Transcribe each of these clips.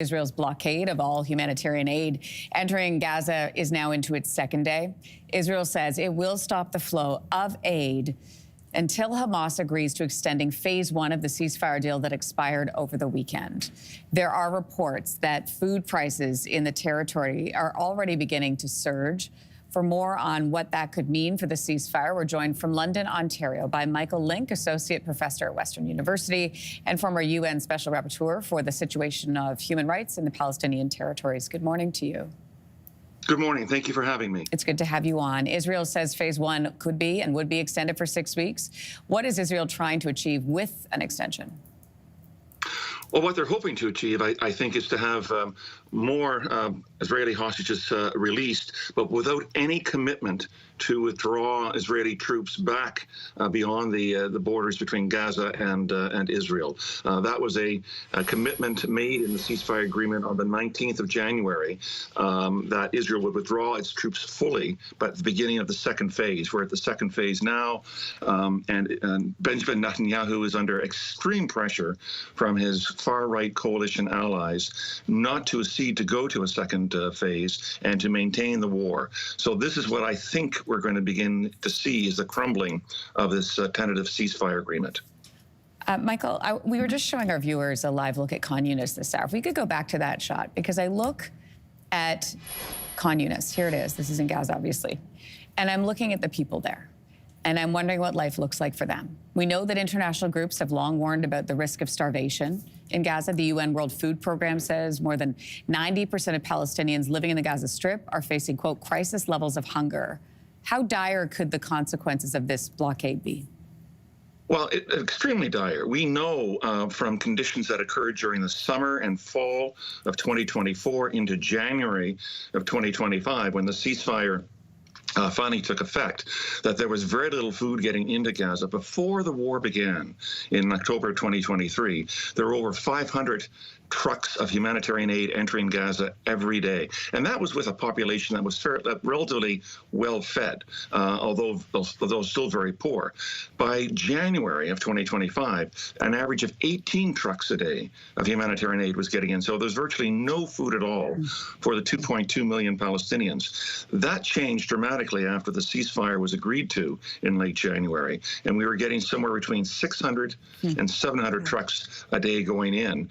Israel's blockade of all humanitarian aid entering Gaza is now into its second day. Israel says it will stop the flow of aid until Hamas agrees to extending phase one of the ceasefire deal that expired over the weekend. There are reports that food prices in the territory are already beginning to surge. For more on what that could mean for the ceasefire, we're joined from London, Ontario by Michael Link, Associate Professor at Western University and former UN Special Rapporteur for the situation of human rights in the Palestinian territories. Good morning to you. Good morning. Thank you for having me. It's good to have you on. Israel says phase one could be and would be extended for 6 weeks. What is Israel trying to achieve with an extension? Well, what they're hoping to achieve, I think, is to have more Israeli hostages released, but without any commitment to withdraw Israeli troops back beyond the borders between Gaza and Israel. That was a commitment made in the ceasefire agreement on the 19th of January that Israel would withdraw its troops fully, but at the beginning of the second phase. We're at the second phase now, and Benjamin Netanyahu is under extreme pressure from his far-right coalition allies not to accede to go to a second phase and to maintain the war. So this is what I think we're going to begin to see is the crumbling of this tentative ceasefire agreement. Michael, we were just showing our viewers a live look at Khan Yunis this hour. If we could go back to that shot, because I look at Khan Yunis. Here it is. This is in Gaza, obviously. And I'm looking at the people there. And I'm wondering what life looks like for them. We know that international groups have long warned about the risk of starvation in Gaza. The UN World Food Program says more than 90% of Palestinians living in the Gaza Strip are facing, quote, crisis levels of hunger. How dire could the consequences of this blockade be? Well, extremely dire. We know from conditions that occurred during the summer and fall of 2024 into January of 2025, when the ceasefire finally took effect, that there was very little food getting into Gaza. Before the war began in October 2023, there were over 500 trucks of humanitarian aid entering Gaza every day. And that was with a population that was relatively well fed, although still very poor. By January of 2025, an average of 18 trucks a day of humanitarian aid was getting in. So there's virtually no food at all for the 2.2 million Palestinians. That changed dramatically after the ceasefire was agreed to in late January. And we were getting somewhere between 600 and 700 trucks a day going in.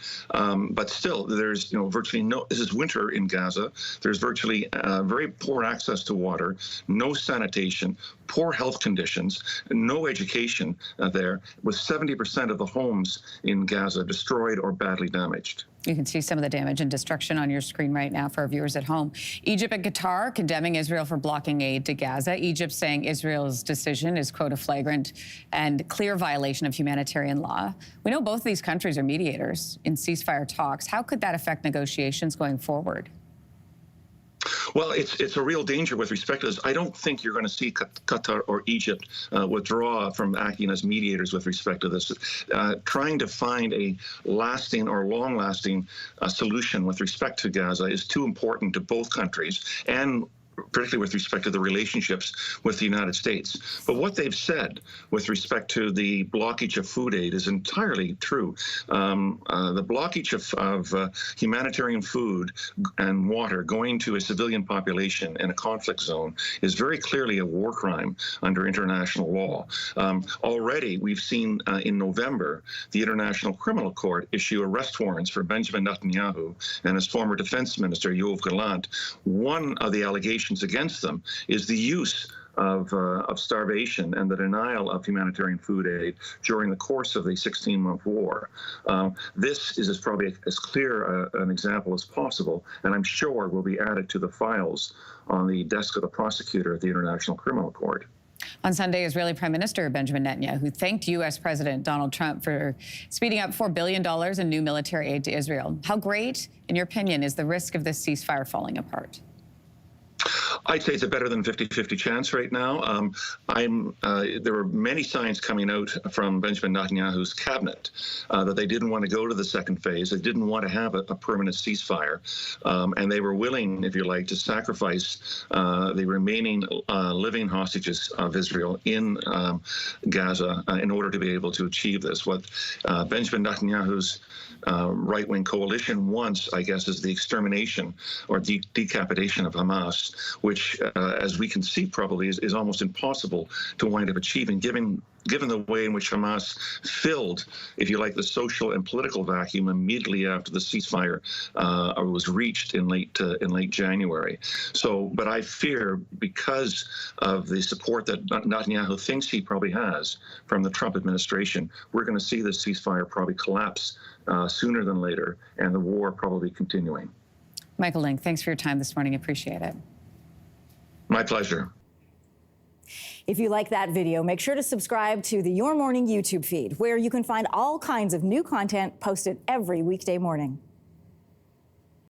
But still, there's virtually no. This is winter in Gaza. There's virtually very poor access to water, no sanitation, poor health conditions, no education there, with 70% of the homes in Gaza destroyed or badly damaged. You can see some of the damage and destruction on your screen right now for our viewers at home. Egypt and Qatar condemning Israel for blocking aid to Gaza. Egypt saying Israel's decision is, quote, a flagrant and clear violation of humanitarian law. We know both of these countries are mediators in ceasefire talks. How could that affect negotiations going forward? Well, it's a real danger with respect to this. I don't think you're going to see Qatar or Egypt withdraw from acting as mediators with respect to this. Trying to find a lasting or long-lasting solution with respect to Gaza is too important to both countries, and particularly with respect to the relationships with the United States. But what they've said with respect to the blockage of food aid is entirely true. The blockage of humanitarian food and water going to a civilian population in a conflict zone is very clearly a war crime under international law. Already, we've seen in November, the International Criminal Court issue arrest warrants for Benjamin Netanyahu and his former defense minister, Yoav Gallant. One of the allegations against them is the use of starvation and the denial of humanitarian food aid during the course of the 16-month war. This is probably as clear an example as possible, and I'm sure will be added to the files on the desk of the prosecutor at the International Criminal Court. On Sunday, Israeli Prime Minister Benjamin Netanyahu thanked U.S. President Donald Trump for speeding up $4 billion in new military aid to Israel. How great, in your opinion, is the risk of this ceasefire falling apart? I'd say it's a better than 50-50 chance right now. There were many signs coming out from Benjamin Netanyahu's cabinet that they didn't want to go to the second phase. They didn't want to have a permanent ceasefire. And they were willing, if you like, to sacrifice the remaining living hostages of Israel in Gaza in order to be able to achieve this. What Benjamin Netanyahu's right-wing coalition wants, I guess, is the extermination or decapitation of Hamas, which, as we can see, probably is almost impossible to wind up achieving, given the way in which Hamas filled, if you like, the social and political vacuum immediately after the ceasefire was reached in late January. So, but I fear, because of the support that Netanyahu thinks he probably has from the Trump administration, we're going to see this ceasefire probably collapse sooner than later, and the war probably continuing. Michael Link, thanks for your time this morning. Appreciate it. My pleasure. If you like that video, make sure to subscribe to the Your Morning YouTube feed, where you can find all kinds of new content posted every weekday morning.